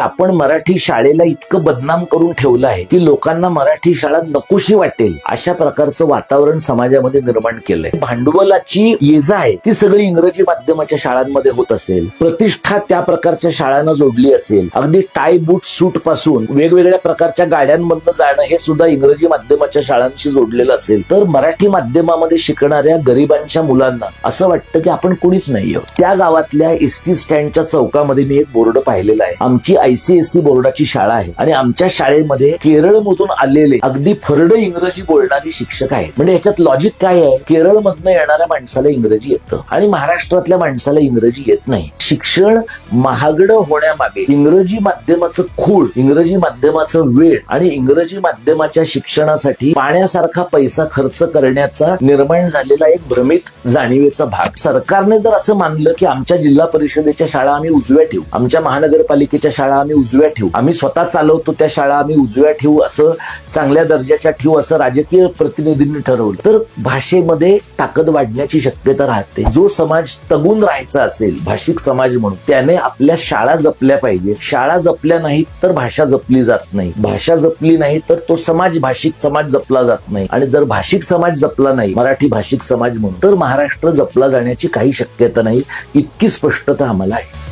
आपण मराठी शाळेला इतकं बदनाम करून ठेवलं आहे की लोकांना मराठी शाळा नकोशी वाटेल अशा प्रकारचं वातावरण समाजामध्ये निर्माण केलंय. भांडवलाची ये जा आहे ती सगळी इंग्रजी माध्यमाच्या शाळांमध्ये होत असेल, प्रतिष्ठा त्या प्रकारच्या शाळांना जोडली असेल, अगदी टाय बूट सूट पासून वेगवेगळ्या प्रकारच्या गाड्यांमधनं जाणं हे सुद्धा इंग्रजी माध्यमाच्या शाळांशी जोडलेलं असेल, तर मराठी माध्यमामध्ये शिकणाऱ्या गरिबांच्या मुलांना असं वाटतं की आपण कोणीच नाही आहोत. त्या गावातल्या एसटी स्टँडच्या चौकामध्ये मी एक बोर्ड पाहिलेला आहे. आमची आयसीएसई बोर्डाची शाळा आहे आणि आमच्या शाळेमध्ये केरळमधून आलेले अगदी फरड इंग्रजी बोलणारी शिक्षक आहेत. म्हणजे याच्यात लॉजिक काय आहे? केरळमधनं येणाऱ्या माणसाला इंग्रजी येतं आणि महाराष्ट्रातल्या माणसाला इंग्रजी येत नाही. शिक्षण महागडं होण्यामागे इंग्रजी माध्यमाचं खूळ, इंग्रजी माध्यमाचं वेळ आणि इंग्रजी माध्यमाच्या शिक्षणासाठी पाण्यासारखा पैसा खर्च करण्याचा निर्माण झालेला एक भ्रमित जाणीवेचा भाग. सरकारने जर असं मानलं की आमच्या जिल्हा परिषदेच्या शाळा आम्ही उजव्या ठेवू, आमच्या महानगरपालिकेच्या शाळा आम्ही उजव्या ठेवू, आम्ही स्वतः चालवतो त्या शाळा आम्ही उजव्या ठेवू, असं चांगल्या दर्जाच्या ठेवू असं राजकीय प्रतिनिधींनी ठरवलं तर भाषेमध्ये ताकद वाढण्याची शक्यता राहते. जो समाज तगून राहायचा असेल भाषिक समाज म्हणून त्याने आपल्या शाळा जपल्या पाहिजे. शाळा जपल्या नाहीत तर भाषा जपली जात नाही, भाषा जपली नाही तर तो समाज भाषिक समाज जपला जात नाही आणि जर भाषिक समाज जपला नाही, मराठी भाषिक समाज म्हणून, तर महाराष्ट्र जपला जाण्याची काही शक्यता नाही. इतकी स्पष्टता आम्हाला आहे.